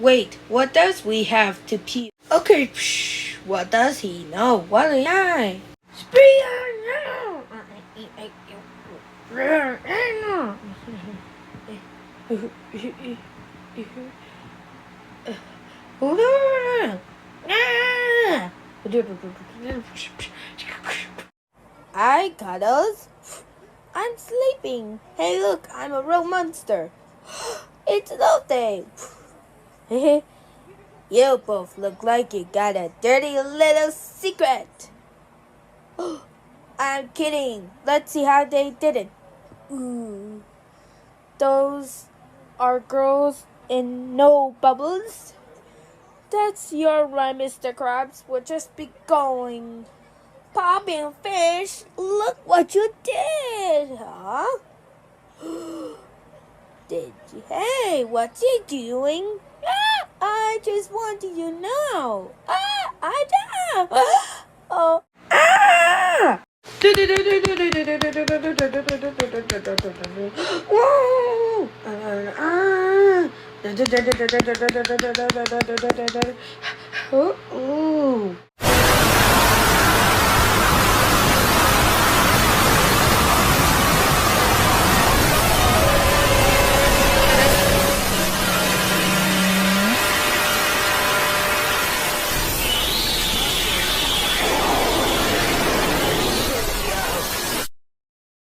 Wait, what does we have to pee? Okay, psh, what does he know? What do I? I cuddles. I'm sleeping. Hey, look, I'm a real monster. It's birthday. You both look like you got a dirty little secret. I'm kidding. Let's see how they did it. Ooh, those are girls in no bubbles. That's your right, Mr. Krabs. We'll just be going. Popping fish, look what you did, huh? Did you? Hey, what's he doing? I just wanted to know. I know. Oh. Ah! Woo! Ooh.